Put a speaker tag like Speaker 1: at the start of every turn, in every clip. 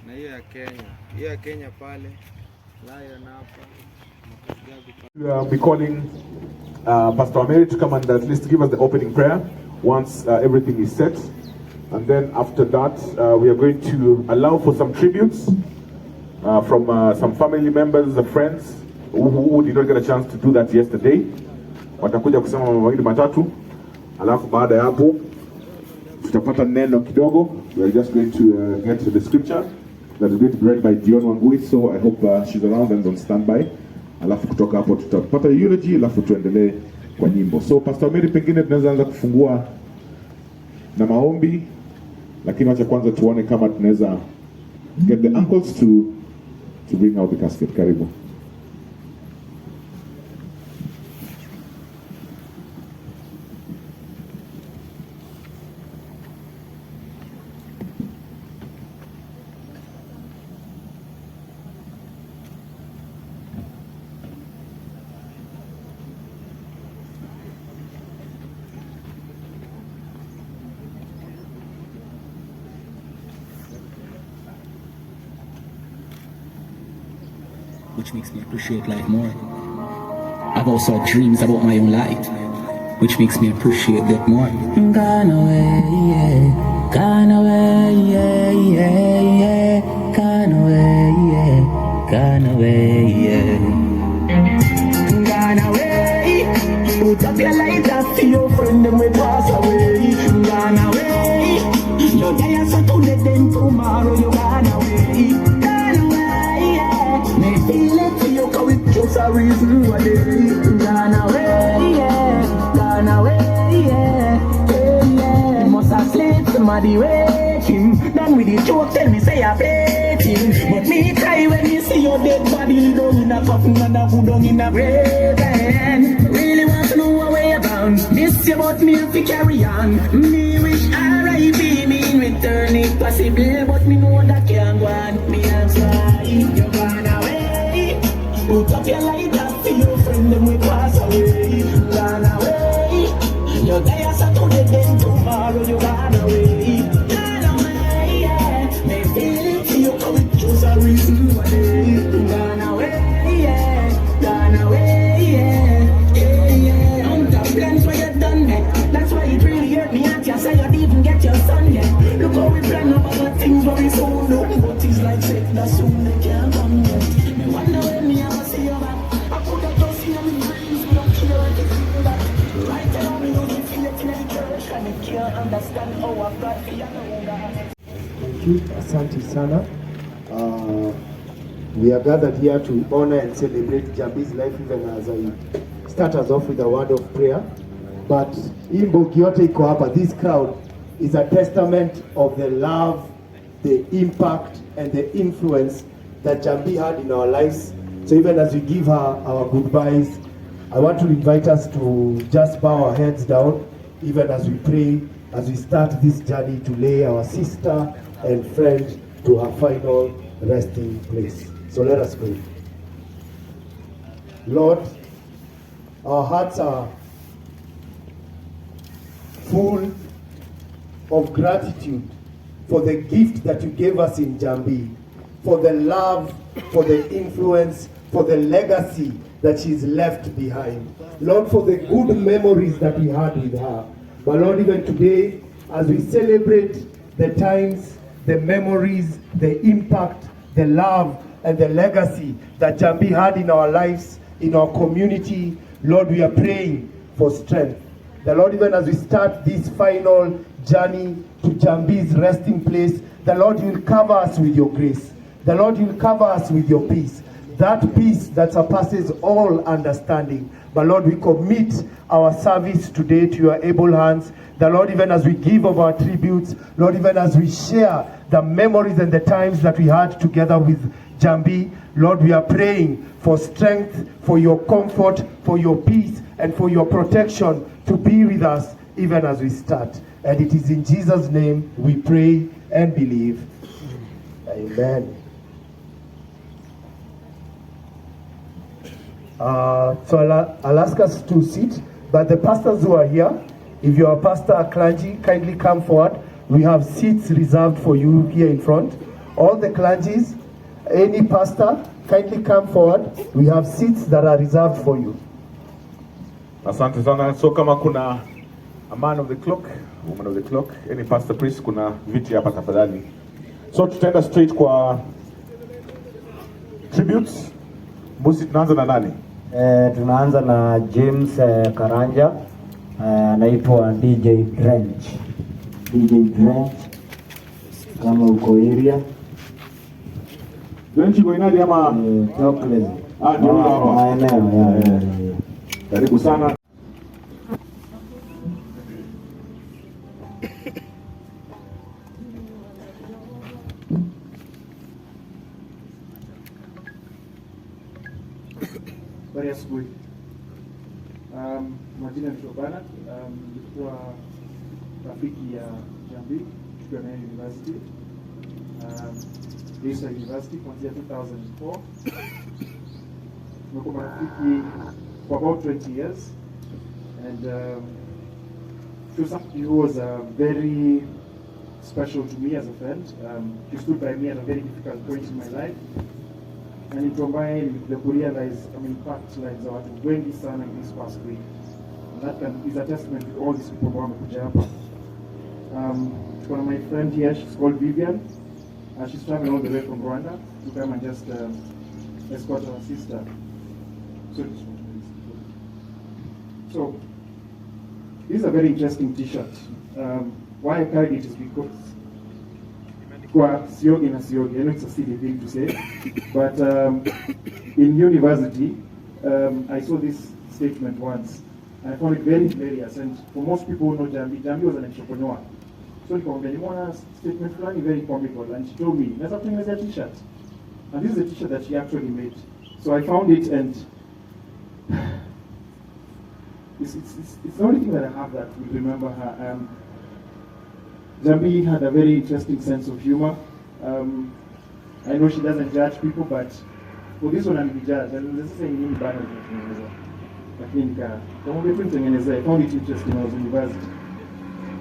Speaker 1: Na hiyo ya Kenya. Hiyo ya Kenya pale. Lion hapa.
Speaker 2: We will be calling Pastor Mary to come and at least give us the opening prayer once everything is set. And then after that, we are going to allow for some tributes from some family members and friends who did not get a chance to do that yesterday. Watakuja kusema mambo mawili matatu. Alafu baada ya hapo tutapata neno kidogo. We are just going to get to the scripture that is going to be read by Dion Wangui, so I hope she's around and on standby. Alafu kutoka hapo tutapata eulogy, alafu tuendelee kwa nyimbo. So Pastor Mary, pengine tunaweza anza kufungua na maombi, lakini acha kwanza tuone kama tunaweza get the uncles to bring out the casket. Karibu.
Speaker 3: Which makes me appreciate life more. I've also had dreams about my own life, which makes me appreciate that more. Gone away, yeah. Gone away, yeah, yeah, yeah. Gone away, yeah. Gone away, yeah. Gone away. Put up your light up to your friend and we pass away. Gone away. Your day is so to let them tomorrow. You gone away. Just a reason why they gone away, yeah. Gone away, yeah. Hey, yeah. Must have slept, somebody waiting. Done with the joke, tell me say I played him. But me cry when you see your dead body down in a coffin and a food down in a grave. And really want to know where you're bound. This about me if you carry on. Me wish R.I.P. me in return if possible, but me know that can't go on. Me answer, you're gone away. Put up your light up to your friend and we pass away. Gone away. Your day is Saturday, then tomorrow you gone away. Gone away, yeah. May feel it to you, cause it just a reason why they gone away, yeah. Gone away, yeah. Yeah, yeah. Don't have plans where you're done yet. That's why it really hurt me at you, say you didn't even get your son yet. Look how we plan up other things very soon, look. But it's like say that soon they can't come yet. Me wonder when me ever see you back. I could have just seen them in dreams, we don't care what you feel that. Right now we know you feel it in the church, and you can't understand how I've got for you know that.
Speaker 4: Thank you, asante sana. We are gathered here to honor and celebrate Njambi's life, even as I start us off with a word of prayer. But in Bogiote iko hapa, this crowd is a testament of the love, the impact, and the influence that Njambi had in our lives. So even as we give her our goodbyes, I want to invite us to just bow our heads down, even as we pray, as we start this journey to lay our sister and friend to her final resting place. So let us pray. Lord, our hearts are full of gratitude for the gift that you gave us in Njambi, for the love, for the influence, for the legacy that she's left behind. Lord, for the good memories that we had with her. But Lord, even today, as we celebrate the times, the memories, the impact, the love, and the legacy that Njambi had in our lives, in our community, Lord, we are praying for strength. The Lord, even as we start this final journey to Njambi's resting place, the Lord, you will cover us with your grace. The Lord, you will cover us with your peace. That peace that surpasses all understanding. But Lord, we commit our service today to your able hands. The Lord, even as we give of our tributes, Lord, even as we share the memories and the times that we had together with Njambi, Lord, we are praying for strength, for your comfort, for your peace, and for your protection to be with us even as we start. And it is in Jesus' name we pray and believe. Amen. So I'll ask us to sit. But the pastors who are here, if you are a pastor or clergy, kindly come forward. We have seats reserved for you here in front. All the clergies, any pastor, kindly come forward. We have seats that are reserved for you.
Speaker 2: Asante sana. So kama kuna a man of the clock, woman of the clock, any pastor priest, kuna viti hapa tafadhali. So tutaenda straight kwa tributes. Busi, tunaanza na nani?
Speaker 5: Tunaanza na James Karanja, anaitwa DJ Drench. DJ Drench, kama uko area.
Speaker 2: Drench uko inadi ama?
Speaker 5: Chocolate.
Speaker 2: Ndio hapa.
Speaker 5: Maeneo, ya.
Speaker 2: Karibu sana.
Speaker 6: Habari asubuhi. Majina ni Shobana. Nilikuwa rafiki ya Njambi tukiwa naye university. Reat University kuanzia 2004. Tumekuwa marafiki for about 20 years. And she was somebody who was very special to me as a friend. She stood by me at a very difficult point in my life. Na mtu ambaye nilikuja kurealize impact lives za watu wengi sana in this past week. And that is a testament to all these people ambao wamekuja hapa. One of my friend here, she's called Vivian. She's traveling all the way from Rwanda to come and just escort her sister. So this is a very interesting T-shirt. Why I carried it is because kwa siogi na siogi, I know it's a silly thing to say, but in university, I saw this statement once, and I found it very hilarious, and for most people who know Njambi was an entrepreneur. So nikamwambia nimeona statement fulani very comical, and she told me, naweza kutengenezea t-shirt. And this is a t-shirt that she actually made. So I found it, and it's the only thing that I have that will remember her. Njambi had a very interesting sense of humor. I know she doesn't judge people, but for this one I'm judged. And this is a new banner. I found it interesting when I was in university.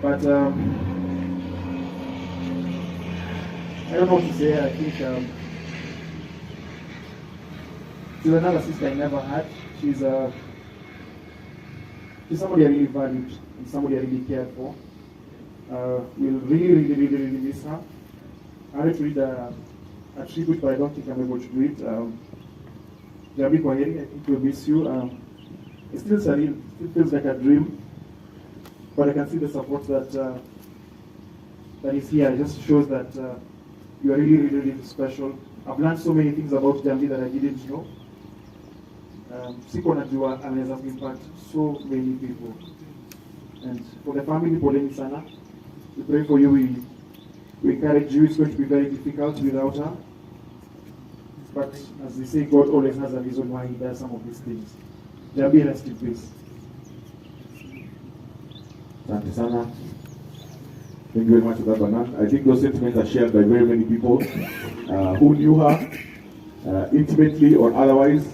Speaker 6: But I don't know what to say. I think she's another sister I never had. She's somebody I really valued and somebody I really cared for. We'll really miss her. I had to read a tribute, but I don't think I'm able to do it. Njambi Kwaheri, I think we'll miss you. It still surreal, it feels like a dream, but I can see the support that is here. It just shows that you are really special. I've learned so many things about Njambi that I didn't know. Siko najua anaweza impact so many people. And for the family, poleni sana. We pray for you. We encourage you. It's going to be very difficult without her. But as they say, God always has a reason why He does some of these things. Njambi, rest in peace.
Speaker 2: Asante sana. Thank you very much for that, Banan. I think those sentiments are shared by very many people who knew her intimately or otherwise.